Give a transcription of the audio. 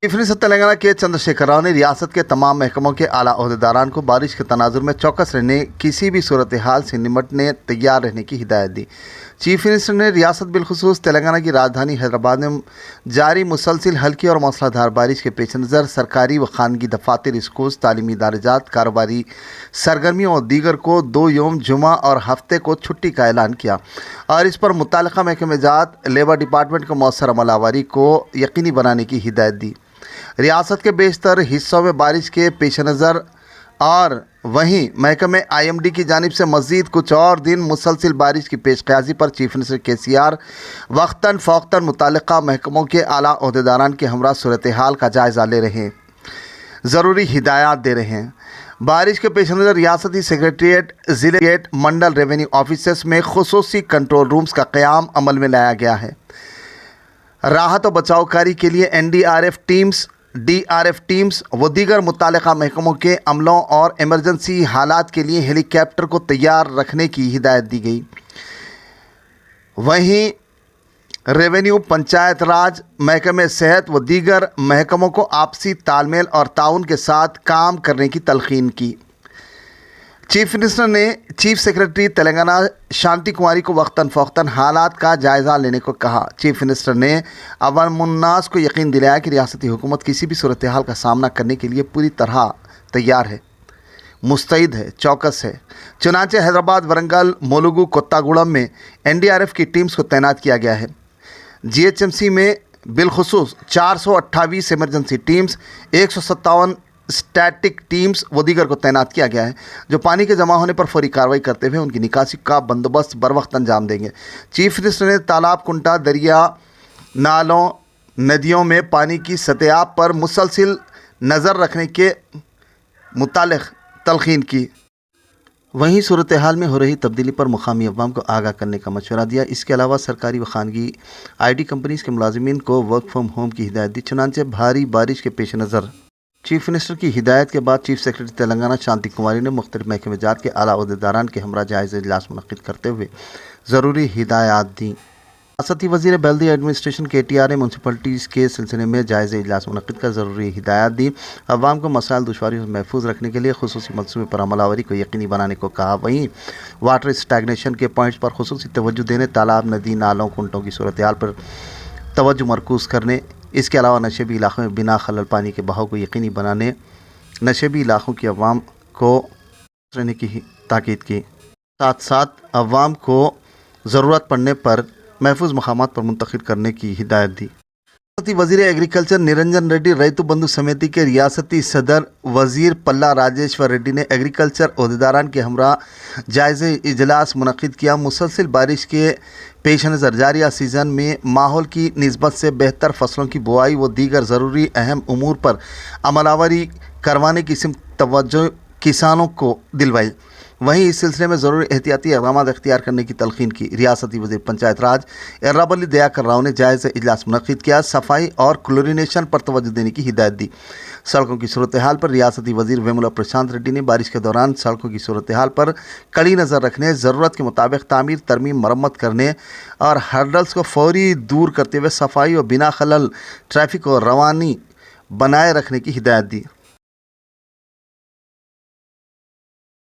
Chief minister Telangana के चंद्रशेखर राव ने रियासत के तमाम महकमों के आला ओहदेदारान को बारिश के तनाजुर में चौकस रहने, किसी भी सूरत हाल से निपटने तैयार रहने की हिदायत दी। चीफ मिनिस्टर ने रियासत बिलखुसूस तेलंगाना की राजधानी हैदराबाद में जारी मुसलसिल हल्की और मौसलाधार बारिश के पेश नज़र सरकारी व खानगी दफातर, स्कूल, तालीमी इदारेजात, कारोबारी सरगर्मियों और दीगर को 2 यौम जुमा और हफ्ते को छुट्टी का ऐलान किया और इस पर मुत्तल्लिक़ा महकमे जात, लेबर डिपार्टमेंट को मौसर अमलावरी को यकीनी बनाने की हिदायत दी। रियासत के बेशतर हिस्सों में बारिश के पेश नज़र और वहीं महकमे IMD की जानिब से मज़ीद कुछ और दिन मुसलसिल बारिश की पेशकयाजी पर चीफ मिनिस्टर KCR वक्तन फ़ौक़तन मुत्तल्लिक़ा महकमों के आला ओहदेदारान के हमरा सूरत हाल का जायज़ा ले रहे हैं, ज़रूरी हिदायत दे रहे हैं। बारिश के पेश नज़र रियासती सेक्रेटरीट, ज़िले, मंडल रेवेन्यू ऑफिस में खुसूसी कंट्रोल रूम्स का क़याम अमल में लाया गया है। राहत और बचाव कार्य के लिए NDRF टीम्स, DRF टीम्स व दीगर मुत्तल्लिक़ा महकमों के अमलों और एमरजेंसी हालात के लिए हेलीकॉप्टर को तैयार रखने की हिदायत दी गई। वहीं रेवेन्यू, पंचायत राज, महकमे सेहत व दीगर महकमों को आपसी तालमेल और ताउन के साथ काम करने की तलक़ीन की। चीफ मिनिस्टर ने चीफ सेक्रेटरी तेलंगाना शांति कुमारी को वक्तन फ़ौक़तन हालात का जायज़ा लेने को कहा। चीफ मिनिस्टर ने अवामुन्नास को यकीन दिलाया कि रियासती हुकूमत किसी भी सूरत हाल का सामना करने के लिए पूरी तरह तैयार है, मुस्तैद है, चौकस है। चुनांचे हैदराबाद, वरंगल, मुलुगु, कोत्तागुड़म में NDRF की टीम्स को तैनात किया गया है। GHMC में बिलखुसूस 428 एमरजेंसी टीम्स, 157 स्टैटिक टीम्स व दीगर को तैनात किया गया है, जो पानी के जमा होने पर फौरी कार्रवाई करते हुए उनकी निकासी का बंदोबस्त बर वक्त अंजाम देंगे। चीफ मिनिस्टर ने तालाब, कुंटा, दरिया, नालों, नदियों में पानी की सतह पर मुसलसिल नज़र रखने के मुतालिक तलक़ीन की। वहीं सूरत हाल में हो रही तब्दीली पर मुकामी अवाम को आगाह करने का मशवरा दिया। इसके अलावा सरकारी व खानगी IT कंपनीज़ के मुलाजिमीन को वर्क फ्राम होम की हिदायत दी। चुनांचे भारी बारिश के पेश नज़र चीफ मिनिस्टर की हिदायत के बाद चीफ सेक्रेटरी तेलंगाना शांति कुमारी ने मुख्तलिफ महकमे जात के आला ओहदेदारान के हमरा जायज़ इजलास मुनक़्क़िद करते हुए ज़रूरी हिदायत दी। रियासती वज़ीर बल्दी एडमिनिस्ट्रेशन KTR ने म्यूनसिपलिटीज़ के सिलसिले में जायज़ इजलास मुनक़्क़िद कर ज़रूरी हिदायत दी। अवाम को मसाइल दुश्वारियों से महफूज रखने के लिए खुसूसी मनसूबे पर अमलावरी को यकीनी बनाने को कहा। वहीं वाटर स्टैग्नेशन के पॉइंट्स पर खुसूसी तवज्जो देने, तालाब, नदी, नालों, कुंटों की सूरत हाल पर तवज्जो मरकूज़ करने, इसके अलावा नशेबी इलाक़ों में बिना खलल पानी के बहाव को यकीनी बनाने, नशेबी इलाक़ों की अवाम को रहने की ताकीद की। साथ साथ अवाम को ज़रूरत पड़ने पर महफूज मकामात पर मुंतकिल करने की हिदायत दी। रियासती वज़ीर एग्रीकल्चर निरंजन रेड्डी रैतु बंधु समिति के रियासती सदर वज़ीर पल्ला राजेश्वर रेड्डी ने एग्रीकल्चर ओहदेदारान के हमरा जायज़ इजलास मुनक़्क़िद किया। मुसलसिल बारिश के पेश नज़र जारी सीज़न में माहौल की निस्बत से बेहतर फसलों की बुआई व दीगर ज़रूरी अहम उमूर पर अमलावरी करवाने की तवज्जो किसानों को दिलवाई। वहीं इस सिलसिले में ज़रूरी एहतियाती इक़दाम इख्तियार करने की तलक़ीन की। रियासती वज़ीर पंचायत राज एर्राबल्ली दयाकर राव ने जायज़ इजलास मुनक़्क़िद किया। सफाई और क्लोरिनेशन पर तवज्जो देने की हिदायत दी। सड़कों की सूरत हाल पर रियासती वज़ीर वेमुला प्रशांत रेड्डी ने बारिश के दौरान सड़कों की सूरत हाल पर कड़ी नज़र रखने, ज़रूरत के मुताबिक तामीर, तरमीम, मरम्मत करने और हर्डल्स को फौरी दूर करते हुए सफाई और बिना खलल ट्रैफिक और रवानी बनाए रखने की हिदायत दी।